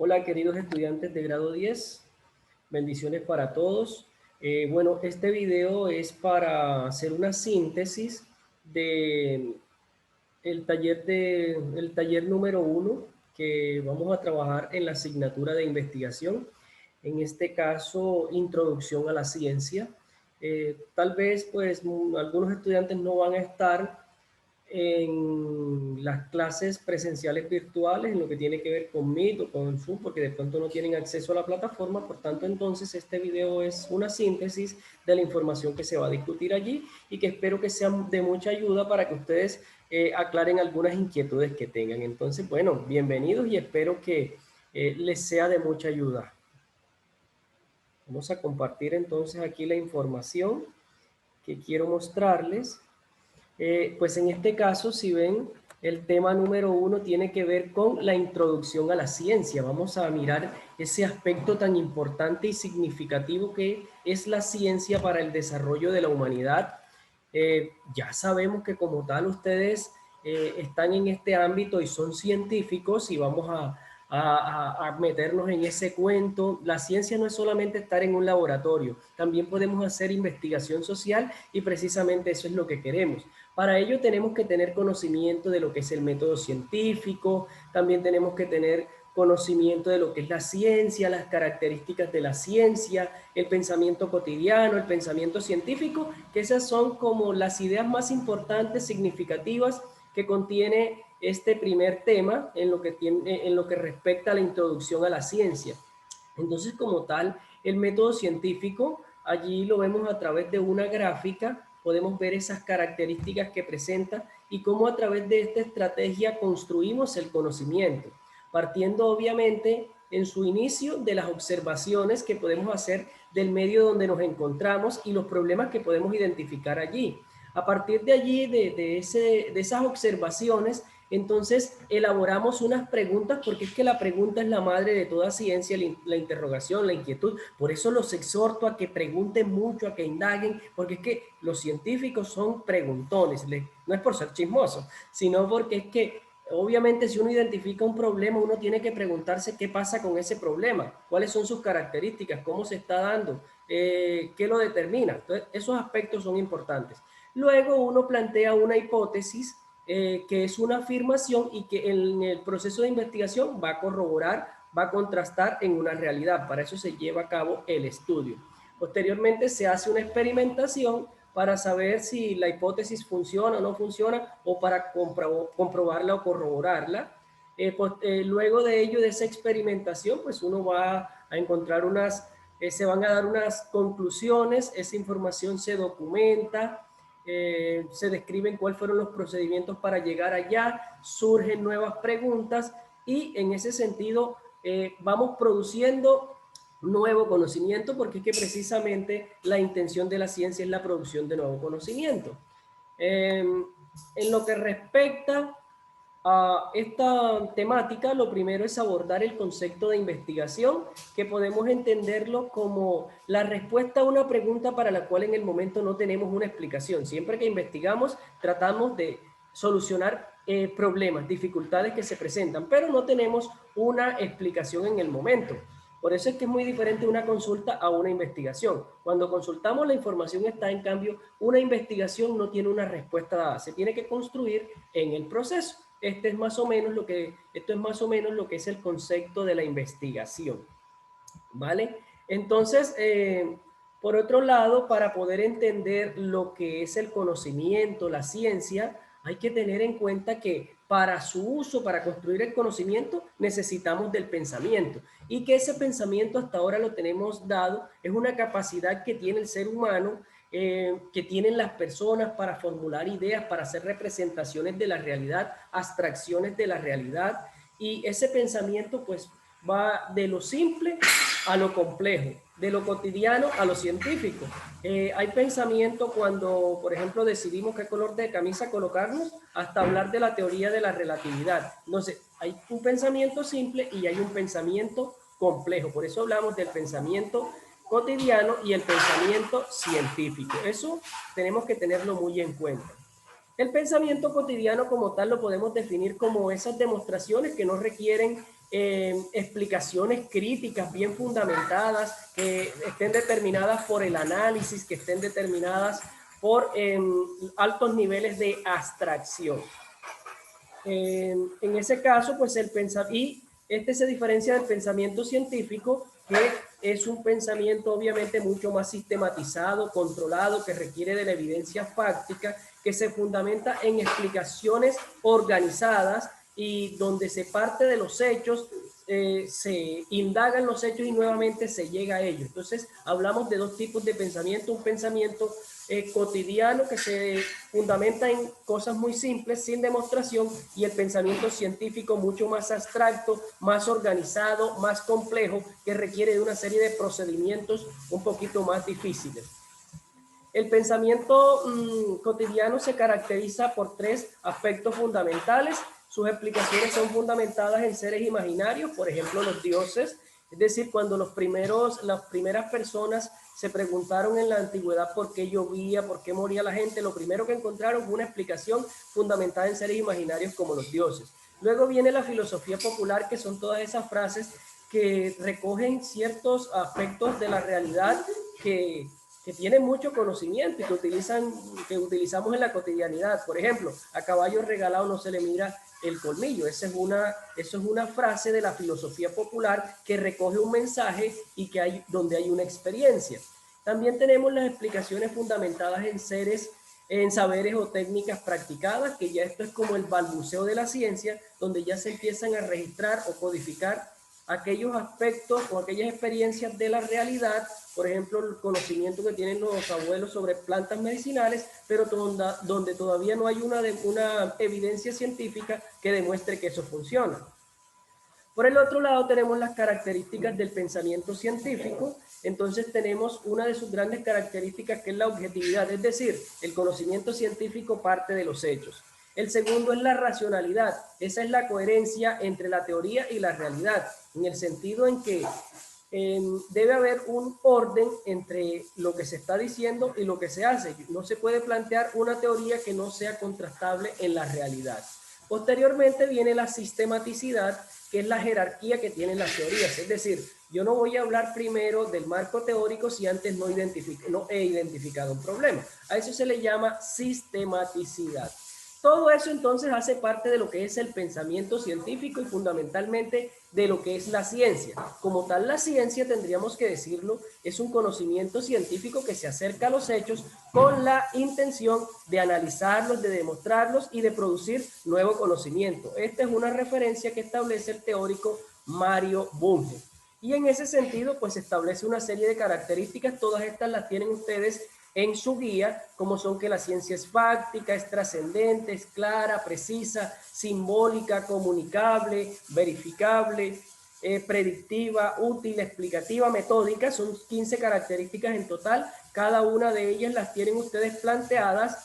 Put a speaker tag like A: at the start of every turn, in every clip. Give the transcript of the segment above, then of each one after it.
A: Hola, queridos estudiantes de grado 10, bendiciones para todos. Bueno, este video es para hacer una síntesis de el taller número 1 que vamos a trabajar en la asignatura de investigación. En este caso, introducción a la ciencia. Tal vez, pues, algunos estudiantes no van a estar en las clases presenciales virtuales, en lo que tiene que ver con Meet o con Zoom, porque de pronto no tienen acceso a la plataforma. Por tanto, entonces este video es una síntesis de la información que se va a discutir allí y que espero que sea de mucha ayuda para que ustedes aclaren algunas inquietudes que tengan. Entonces, bueno, bienvenidos y espero que les sea de mucha ayuda. Vamos a compartir entonces aquí la información que quiero mostrarles. Pues en este caso, si ven, el tema número 1 tiene que ver con la introducción a la ciencia. Vamos a mirar ese aspecto tan importante y significativo que es la ciencia para el desarrollo de la humanidad. Ya sabemos que como tal ustedes están en este ámbito y son científicos y vamos a meternos en ese cuento. La ciencia no es solamente estar en un laboratorio, también podemos hacer investigación social y precisamente eso es lo que queremos. Para ello tenemos que tener conocimiento de lo que es el método científico, también tenemos que tener conocimiento de lo que es la ciencia, las características de la ciencia, el pensamiento cotidiano, el pensamiento científico, que esas son como las ideas más importantes, significativas que contiene este primer tema en lo que respecta a la introducción a la ciencia. Entonces, como tal, el método científico, allí lo vemos a través de una gráfica, podemos ver esas características que presenta y cómo a través de esta estrategia construimos el conocimiento, partiendo obviamente en su inicio de las observaciones que podemos hacer del medio donde nos encontramos y los problemas que podemos identificar allí. A partir de allí, de esas observaciones, entonces elaboramos unas preguntas, porque es que la pregunta es la madre de toda ciencia, la interrogación, la inquietud. Por eso los exhorto a que pregunten mucho, a que indaguen, porque es que los científicos son preguntones. No es por ser chismoso, sino porque es que obviamente si uno identifica un problema, uno tiene que preguntarse qué pasa con ese problema, cuáles son sus características, cómo se está dando, qué lo determina. Entonces, esos aspectos son importantes. Luego uno plantea una hipótesis que es una afirmación y que en el proceso de investigación va a corroborar, va a contrastar en una realidad. Para eso se lleva a cabo el estudio. Posteriormente se hace una experimentación para saber si la hipótesis funciona o no funciona o para comprobarla o corroborarla. Luego de ello, de esa experimentación, pues uno va a encontrar se van a dar unas conclusiones, esa información se documenta, se describen cuáles fueron los procedimientos para llegar allá, surgen nuevas preguntas y en ese sentido vamos produciendo nuevo conocimiento, porque es que precisamente la intención de la ciencia es la producción de nuevo conocimiento. En lo que respecta a esta temática, lo primero es abordar el concepto de investigación, que podemos entenderlo como la respuesta a una pregunta para la cual en el momento no tenemos una explicación. Siempre que investigamos, tratamos de solucionar problemas, dificultades que se presentan, pero no tenemos una explicación en el momento. Por eso es que es muy diferente una consulta a una investigación. Cuando consultamos, la información está, en cambio, una investigación no tiene una respuesta dada, se tiene que construir en el proceso. Esto es más o menos lo que es el concepto de la investigación, ¿vale? Entonces, por otro lado, para poder entender lo que es el conocimiento, la ciencia, hay que tener en cuenta que para su uso, para construir el conocimiento, necesitamos del pensamiento. Y que ese pensamiento hasta ahora lo tenemos dado, es una capacidad que tiene el ser humano, que tienen las personas para formular ideas, para hacer representaciones de la realidad, abstracciones de la realidad. Y ese pensamiento pues va de lo simple a lo complejo, de lo cotidiano a lo científico. Hay pensamiento cuando, por ejemplo, decidimos qué color de camisa colocarnos, hasta hablar de la teoría de la relatividad. Entonces, hay un pensamiento simple y hay un pensamiento complejo. Por eso hablamos del pensamiento cotidiano y el pensamiento científico. Eso tenemos que tenerlo muy en cuenta. El pensamiento cotidiano como tal lo podemos definir como esas demostraciones que no requieren explicaciones críticas bien fundamentadas, que estén determinadas por el análisis, que estén determinadas por altos niveles de abstracción. En ese caso, pues el pensamiento, y este se diferencia del pensamiento científico, que es un pensamiento obviamente mucho más sistematizado, controlado, que requiere de la evidencia fáctica, que se fundamenta en explicaciones organizadas y donde se parte de los hechos, se indagan los hechos y nuevamente se llega a ellos. Entonces, hablamos de dos tipos de pensamiento, un pensamiento cotidiano que se fundamenta en cosas muy simples, sin demostración, y el pensamiento científico mucho más abstracto, más organizado, más complejo, que requiere de una serie de procedimientos un poquito más difíciles. El pensamiento cotidiano se caracteriza por tres aspectos fundamentales. Sus explicaciones son fundamentadas en seres imaginarios, por ejemplo, los dioses. Es decir, cuando las primeras personas se preguntaron en la antigüedad por qué llovía, por qué moría la gente, lo primero que encontraron fue una explicación fundamentada en seres imaginarios como los dioses. Luego viene la filosofía popular, que son todas esas frases que recogen ciertos aspectos de la realidad que tienen mucho conocimiento y que utilizamos en la cotidianidad. Por ejemplo, a caballo regalado no se le mira el colmillo. Eso es una frase de la filosofía popular que recoge un mensaje y donde hay una experiencia. También tenemos las explicaciones fundamentadas en saberes o técnicas practicadas, que ya esto es como el balbuceo de la ciencia, donde ya se empiezan a registrar o codificar aquellos aspectos o aquellas experiencias de la realidad, por ejemplo, el conocimiento que tienen los abuelos sobre plantas medicinales, pero donde todavía no hay una evidencia científica que demuestre que eso funciona. Por el otro lado tenemos las características del pensamiento científico. Entonces tenemos una de sus grandes características, que es la objetividad, es decir, el conocimiento científico parte de los hechos. El segundo es la racionalidad. Esa es la coherencia entre la teoría y la realidad, en el sentido en que debe haber un orden entre lo que se está diciendo y lo que se hace. No se puede plantear una teoría que no sea contrastable en la realidad. Posteriormente viene la sistematicidad, que es la jerarquía que tienen las teorías. Es decir, yo no voy a hablar primero del marco teórico si antes no he identificado un problema. A eso se le llama sistematicidad. Todo eso entonces hace parte de lo que es el pensamiento científico y fundamentalmente de lo que es la ciencia. Como tal, la ciencia, tendríamos que decirlo, es un conocimiento científico que se acerca a los hechos con la intención de analizarlos, de demostrarlos y de producir nuevo conocimiento. Esta es una referencia que establece el teórico Mario Bunge. Y en ese sentido, pues establece una serie de características. Todas estas las tienen ustedes en su guía, como son que la ciencia es fáctica, es trascendente, es clara, precisa, simbólica, comunicable, verificable, predictiva, útil, explicativa, metódica. Son 15 características en total. Cada una de ellas las tienen ustedes planteadas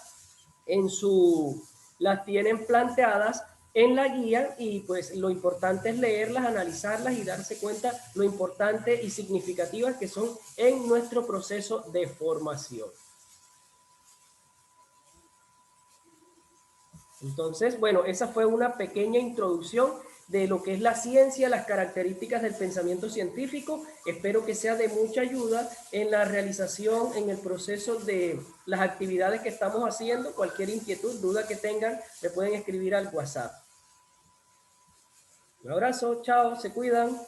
A: en la guía, y pues lo importante es leerlas, analizarlas y darse cuenta lo importante y significativas que son en nuestro proceso de formación. Entonces, bueno, esa fue una pequeña introducción de lo que es la ciencia, las características del pensamiento científico. Espero que sea de mucha ayuda en la realización, en el proceso de las actividades que estamos haciendo. Cualquier inquietud, duda que tengan, me pueden escribir al WhatsApp. Un abrazo, chao, se cuidan.